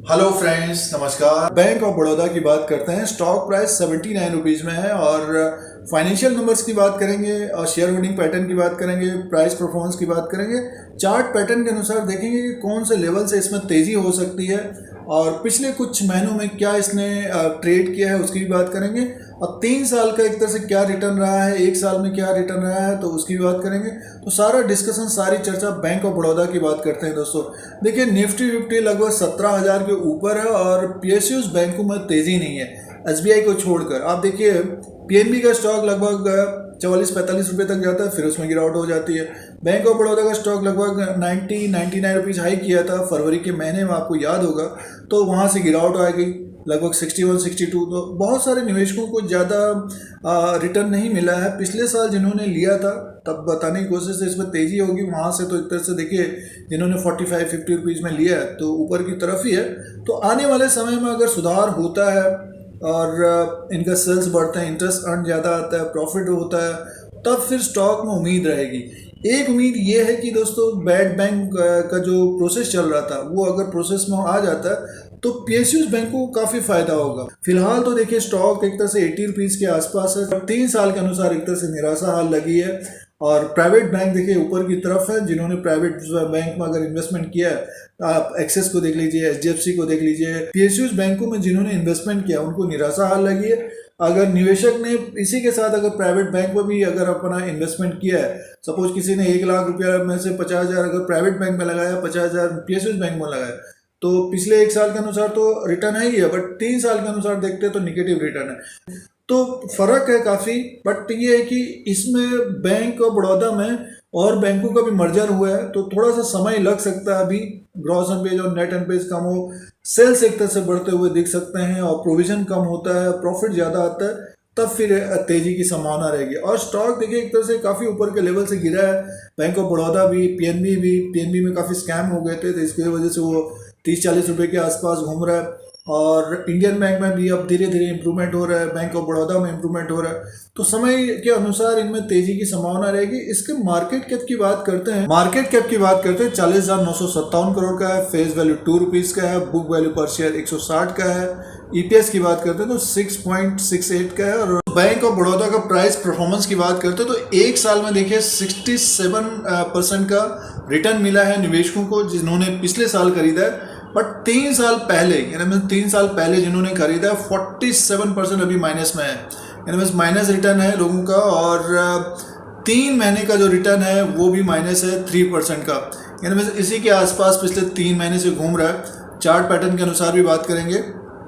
Hello friends, नमस्कार। Bank of Baroda की बात करते हैं। स्टॉक प्राइस 79 रुपीज़ में है और फाइनेंशियल नंबर्स की बात करेंगे और शेयर होल्डिंग पैटर्न की बात करेंगे, प्राइस परफॉर्मेंस की बात करेंगे। चार्ट पैटर्न के अनुसार देखेंगे कि कौन से लेवल से इसमें तेज़ी हो सकती है और पिछले कुछ महीनों में क्या इसने ट्रेड किया है उसकी भी बात करेंगे और 3 साल का एक तरह से क्या रिटर्न रहा है, 1 साल में क्या रिटर्न रहा है तो उसकी भी बात करेंगे। तो सारा डिस्कशन, सारी चर्चा बैंक ऑफ बड़ौदा की बात करते हैं। दोस्तों देखिए, निफ्टी 50 लगभग 17,000 के ऊपर है और पीएसयूज बैंकों में तेज़ी नहीं है, एसबीआई को छोड़कर। आप देखिए, पीएनबी का स्टॉक लगभग 44-45 रुपये तक जाता है, फिर उसमें गिरावट हो जाती है। बैंक ऑफ बड़ौदा का स्टॉक लगभग 99 रुपीज़ हाई किया था फरवरी के महीने में, आपको याद होगा, तो वहाँ से गिरावट आ गई लगभग 61-62। तो बहुत सारे निवेशकों को ज़्यादा रिटर्न नहीं मिला है। पिछले साल जिन्होंने लिया था तब बताने की कोशिश है इसमें तेज़ी होगी, वहाँ से तो एक तरह से देखिए जिन्होंने 45-50 रुपीज़ में लिया है तो ऊपर की तरफ ही है। तो आने वाले समय में अगर सुधार होता है और इनका सेल्स बढ़ते हैं, इंटरेस्ट अर्न ज़्यादा आता है, प्रॉफिट होता है, तब फिर स्टॉक में उम्मीद रहेगी। एक उम्मीद ये है कि दोस्तों बैड बैंक का जो प्रोसेस चल रहा था वो अगर प्रोसेस में आ जाता है तो पीएसयूज बैंक को काफ़ी फायदा होगा। फिलहाल तो देखिए स्टॉक एक तरह से 80 रुपीज़ के आसपास है। 3 साल के अनुसार एक तरह से निराशा हाल लगी है और प्राइवेट बैंक देखिए ऊपर की तरफ है। जिन्होंने प्राइवेट बैंक में अगर इन्वेस्टमेंट किया है, आप एक्सेस को देख लीजिए, एचडीएफसी को देख लीजिए, पीएसयूज बैंकों में जिन्होंने इन्वेस्टमेंट किया उनको निराशा हाल लगी है। अगर निवेशक ने इसी के साथ अगर प्राइवेट बैंक में भी अगर अपना इन्वेस्टमेंट किया है, सपोज किसी ने 1 लाख रुपया में से 50,000 अगर प्राइवेट बैंक में लगाया, 50,000 पीएसयूज बैंक में लगाया, तो पिछले 1 साल के अनुसार तो रिटर्न है ही है, बट 3 साल के अनुसार देखते हैं तो निगेटिव रिटर्न है। तो फर्क है काफ़ी। बट ये है कि इसमें बैंक ऑफ बड़ौदा में और बैंकों का भी मर्जर हुआ है तो थोड़ा सा समय लग सकता है। अभी ग्रॉस एनपीए और नेट एनपीए कम हो, सेल्स एक तरह से बढ़ते हुए दिख सकते हैं और प्रोविजन कम होता है, प्रॉफिट ज़्यादा आता है, तब फिर तेजी की संभावना रहेगी। और स्टॉक देखिए एक तरह से काफ़ी ऊपर के लेवल से गिरा है। बैंक ऑफ बड़ौदा भी, पीएनबी में काफ़ी स्कैम हो गए थे तो इसकी वजह से वो 30-40 रुपये के आसपास घूम रहा है। और इंडियन बैंक में भी अब धीरे धीरे इंप्रूवमेंट हो रहा है, बैंक ऑफ बड़ौदा में इंप्रूवमेंट हो रहा है। तो समय के अनुसार इनमें तेजी की संभावना रहेगी। इसके मार्केट कैप की बात करते हैं। 40,957 करोड़ का है, फेस वैल्यू 2 रुपीज़ का है, बुक वैल्यू पर शेयर 160 का है। ईपीएस की बात करते हैं तो 6.68 का है। और बैंक ऑफ बड़ौदा का प्राइस परफॉर्मेंस की बात करते हैं तो 1 साल में देखिए 67% का रिटर्न मिला है निवेशकों को जिन्होंने पिछले साल खरीदा है। बट 3 साल पहले, यानी 3 साल पहले जिन्होंने खरीदा 47% अभी माइनस में है, यानी माइनस रिटर्न है लोगों का। और 3 महीने का जो रिटर्न है वो भी माइनस है 3% का, यानी इसी के आसपास पिछले 3 महीने से घूम रहा है। चार्ट पैटर्न के अनुसार भी बात करेंगे।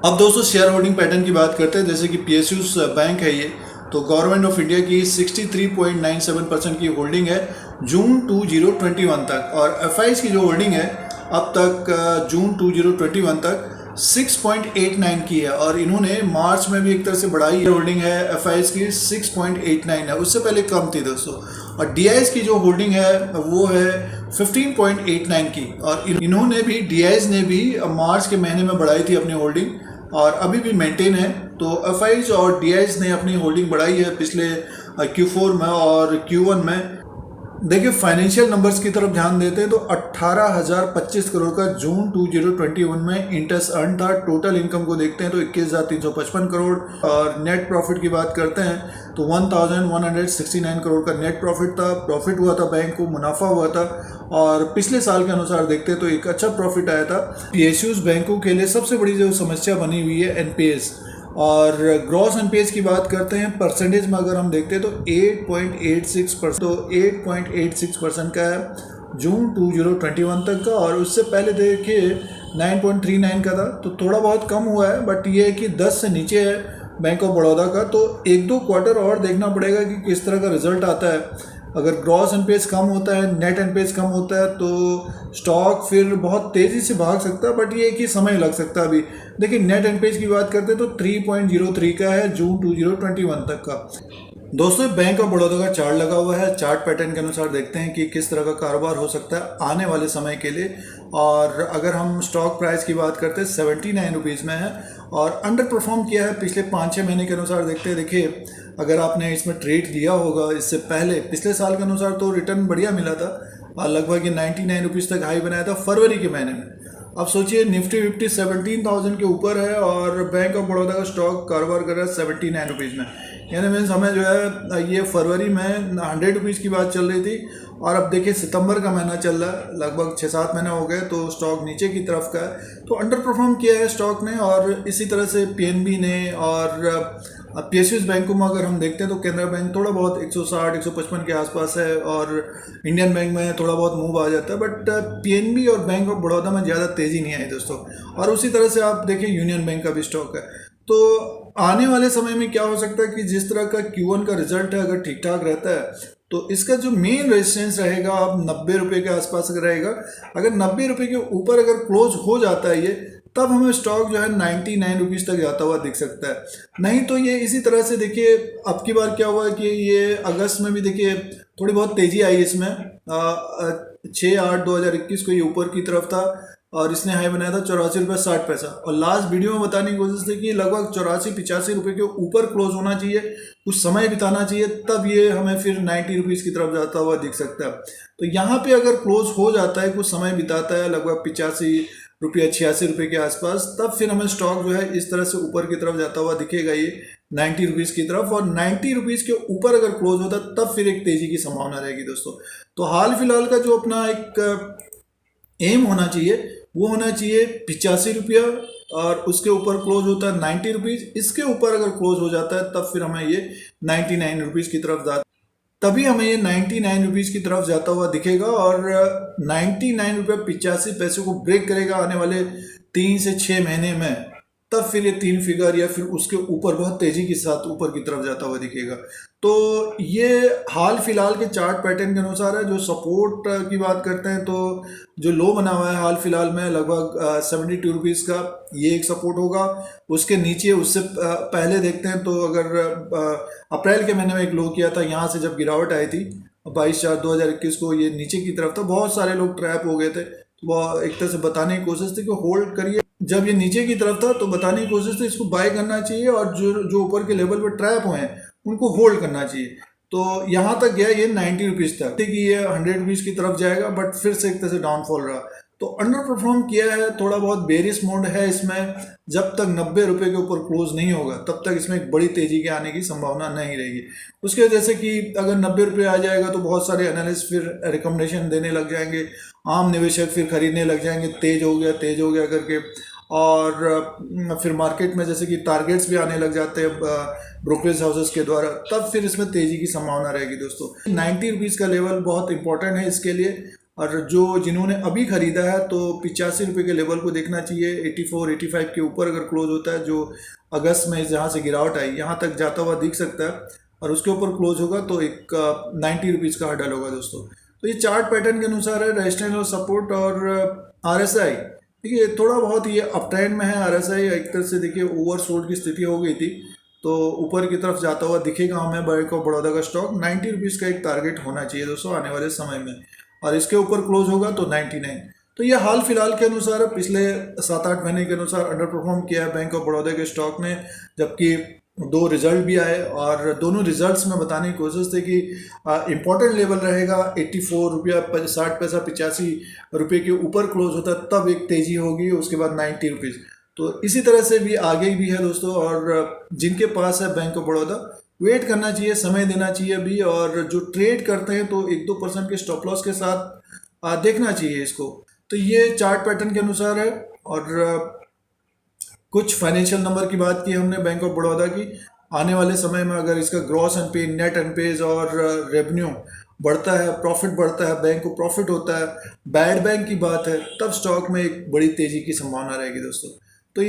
अब दोस्तों शेयर होल्डिंग पैटर्न की बात करते हैं। जैसे कि पीएसयूज बैंक है ये, तो गवर्नमेंट ऑफ इंडिया की 63.97% की होल्डिंग है जून 2021 तक, और एफआईज की जो होल्डिंग है अब तक जून 2021 तक 6.89 की है। और इन्होंने मार्च में भी एक तरह से बढ़ाई होल्डिंग है एफआईज की, 6.89 है, उससे पहले कम थी दोस्तों। और डीआईज की जो होल्डिंग है वो है 15.89 की, और इन्होंने भी, डीआईज ने भी मार्च के महीने में बढ़ाई थी अपनी होल्डिंग और अभी भी मेंटेन है। तो एफआईज और डीआईज ने अपनी होल्डिंग बढ़ाई है पिछले Q4 में और Q1 में। देखिए फाइनेंशियल नंबर्स की तरफ ध्यान देते हैं तो 18,025 करोड़ का जून 2021 में इंटरेस्ट अर्न था। टोटल इनकम को देखते हैं तो 21,355 करोड़। और नेट प्रॉफिट की बात करते हैं तो 1,169 करोड़ का नेट प्रॉफिट था। प्रॉफिट हुआ था, बैंक को मुनाफा हुआ था। और पिछले साल के अनुसार देखते हैं तो एक अच्छा प्रॉफिट आया था। पीएसयूज बैंकों के लिए सबसे बड़ी जो समस्या बनी हुई है एनपीएस। और ग्रॉस एनपीएस की बात करते हैं परसेंटेज में अगर हम देखते हैं तो 8.86%, तो 8.86% का है जून 2021 तक का। और उससे पहले देखिए 9.39 का था, तो थोड़ा बहुत कम हुआ है। बट ये है कि 10 से नीचे है बैंक ऑफ बड़ौदा का। तो 1-2 क्वार्टर और देखना पड़ेगा कि किस तरह का रिजल्ट आता है। अगर ग्रॉस एनपीएस कम होता है, नेट एनपीएस कम होता है तो स्टॉक फिर बहुत तेज़ी से भाग सकता है। बट ये कि समय लग सकता है। अभी देखिए नेट एनपीएस की बात करते हैं तो 3.03 का है जून 2021 तक का। दोस्तों बैंक ऑफ बड़ौदा का चार्ट लगा हुआ है। चार्ट पैटर्न के अनुसार देखते हैं कि किस तरह का कारोबार हो सकता है आने वाले समय के लिए। और अगर हम स्टॉक प्राइस की बात करते हैं 79 रुपीज़ में है और अंडर परफॉर्म किया है पिछले 5-6 महीने के अनुसार। देखते हैं, देखिए अगर आपने इसमें ट्रेड लिया होगा इससे पहले, पिछले साल के अनुसार तो रिटर्न बढ़िया मिला था, लगभग ये 99 रुपीज़ तक हाई बनाया था फरवरी के महीने में। अब सोचिए निफ्टी 17,000 के ऊपर है और बैंक ऑफ बड़ौदा का स्टॉक कारोबार कर रहा है 79 रुपीज़ में। यानी मीन्स हमें जो है ये फरवरी में 100 रुपीज़ की बात चल रही थी और अब देखिए सितंबर का महीना चल रहा है, लगभग 6-7 महीने हो गए तो स्टॉक नीचे की तरफ का है। तो अंडर परफॉर्म किया है स्टॉक ने। और इसी तरह से पीएनबी ने और पीएसयूज बैंकों में अगर हम देखते हैं तो केनरा बैंक थोड़ा बहुत 160-155 के आसपास है और इंडियन बैंक में थोड़ा बहुत मूव आ जाता है, बट पीएनबी और बैंक ऑफ बड़ौदा में ज़्यादा तेज़ी नहीं आई दोस्तों। और उसी तरह से आप देखें यूनियन बैंक का भी स्टॉक है। तो आने वाले समय में क्या हो सकता है कि जिस तरह का Q1 का रिजल्ट है अगर ठीक ठाक रहता है तो इसका जो मेन रेजिस्टेंस रहेगा अब 90 रुपये के आसपास रहेगा। अगर 90 रुपये के ऊपर अगर क्लोज हो जाता है ये, तब हमें स्टॉक जो है 99 रुपीज़ तक जाता हुआ दिख सकता है। नहीं तो ये इसी तरह से देखिए अब की बार क्या हुआ कि ये अगस्त में भी देखिए थोड़ी बहुत तेज़ी आई इसमें 6/8/2021 को ये ऊपर की तरफ था और इसने हाई बनाया था 84.60 और लास्ट वीडियो में बताने की कोशिश थी कि लगभग 84-85 रुपये के ऊपर क्लोज होना चाहिए, कुछ समय बिताना चाहिए, तब ये हमें फिर 90 रुपीज़ की तरफ जाता हुआ दिख सकता है। तो यहाँ पे अगर क्लोज हो जाता है, कुछ समय बिताता है लगभग 85 रुपये के आसपास, तब फिर हमें स्टॉक जो है इस तरह से ऊपर की तरफ जाता हुआ दिखेगा ये 90 रुपीज़ की तरफ। और 90 रुपीज़ के ऊपर अगर क्लोज होता है तब फिर एक तेज़ी की संभावना रहेगी दोस्तों। तो हाल फिलहाल का जो अपना एक एम होना चाहिए वो होना चाहिए 85 रुपया और उसके ऊपर क्लोज होता है 90 रुपीज़। इसके ऊपर अगर क्लोज हो जाता है तब फिर हमें ये 99 रुपीज़ की तरफ तभी हमें ये 99 रुपीज़ की तरफ जाता हुआ दिखेगा और 99 रुपये 85 पैसे को ब्रेक करेगा आने वाले 3 से 6 महीने में, तब फिर ये 3 फिगर या फिर उसके ऊपर बहुत तेज़ी के साथ ऊपर की तरफ जाता हुआ दिखेगा। तो ये हाल फिलहाल के चार्ट पैटर्न के अनुसार है। जो सपोर्ट की बात करते हैं तो जो लो बना हुआ है हाल फिलहाल में लगभग 72 रुपीज़ का, ये एक सपोर्ट होगा। उसके नीचे उससे पहले देखते हैं तो अगर अप्रैल के महीने में एक लो किया था, यहाँ से जब गिरावट आई थी 22/4/2021 को, ये नीचे की तरफ था, बहुत सारे लोग ट्रैप हो गए थे। वो एक तरह से बताने की कोशिश थी कि होल्ड करिए, जब ये नीचे की तरफ था तो बताने की कोशिश थी इसको बाय करना चाहिए और जो ऊपर के लेवल पर ट्रैप हुए हैं उनको होल्ड करना चाहिए। तो यहाँ तक गया ये 90 रुपीज़ तक, ठीक है, ये 100 रुपीज़ की तरफ जाएगा बट फिर से एक तरह से डाउनफॉल रहा। तो अंडर परफॉर्म किया है, थोड़ा बहुत बेरिश मोड है इसमें। जब तक 90 रुपये के ऊपर क्लोज नहीं होगा तब तक इसमें एक बड़ी तेज़ी के आने की संभावना नहीं रहेगी। उसके वजह से कि अगर 90 रुपये आ जाएगा तो बहुत सारे एनालिस्ट फिर रिकमेंडेशन देने लग जाएंगे, आम निवेशक फिर खरीदने लग जाएंगे तेज़ हो गया करके। और फिर मार्केट में जैसे कि टारगेट्स भी आने लग जाते हैं ब्रोकरेज हाउसेस के द्वारा, तब फिर इसमें तेज़ी की संभावना रहेगी दोस्तों। 90 रुपीज़ का लेवल बहुत इंपॉर्टेंट है इसके लिए। और जिन्होंने अभी ख़रीदा है तो 85 रुपये के लेवल को देखना चाहिए। 84-85 के ऊपर अगर क्लोज होता है, जो अगस्त में जहाँ से गिरावट आई यहाँ तक जाता हुआ दिख सकता है, और उसके ऊपर क्लोज होगा तो एक 90 रुपीज़ का हर्डल होगा दोस्तों। तो ये चार्ट पैटर्न के अनुसार है रेजिस्टेंस और सपोर्ट। और RSI देखिए थोड़ा बहुत ये अप ट्रेंड में है। RSI एक तरह से देखिए ओवरसोल्ड की स्थिति हो गई थी तो ऊपर की तरफ जाता हुआ दिखेगा हमें बैंक ऑफ बड़ौदा का स्टॉक। 90 रुपीज़ का एक टारगेट होना चाहिए दोस्तों आने वाले समय में, और इसके ऊपर क्लोज होगा तो 99। तो ये हाल फिलहाल के अनुसार पिछले 7-8 महीने के अनुसार अंडर परफॉर्म किया है बैंक ऑफ बड़ौदा के स्टॉक ने, जबकि 2 रिजल्ट भी आए और दोनों रिजल्ट्स में बताने की कोशिश थी कि इम्पोर्टेंट लेवल रहेगा 84 रुपया 60 पैसा 85 रुपये के ऊपर क्लोज होता है तब एक तेज़ी होगी, उसके बाद 90 रुपीज़। तो इसी तरह से भी आगे भी है दोस्तों। और जिनके पास है बैंक ऑफ बड़ौदा वेट करना चाहिए, समय देना चाहिए अभी। और जो ट्रेड करते हैं तो 1-2% के स्टॉप लॉस के साथ देखना चाहिए इसको। तो ये चार्ट पैटर्न के अनुसार है। और कुछ फाइनेंशियल नंबर की बात की हमने बैंक ऑफ बड़ौदा की। आने वाले समय में अगर इसका ग्रॉस एनपीए, नेट एनपीएज और रेवेन्यू बढ़ता है, प्रॉफिट बढ़ता है, बैंक को प्रॉफिट होता है, बैड बैंक की बात है, तब स्टॉक में एक बड़ी तेज़ी की संभावना रहेगी दोस्तों। तो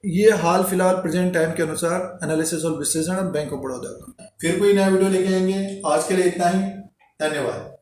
ये हाल फिलहाल प्रेजेंट टाइम के अनुसार एनालिसिस और विश्लेषण बैंक ऑफ बड़ौदा का। फिर कोई नया वीडियो लेके आएंगे। आज के लिए इतना ही, धन्यवाद।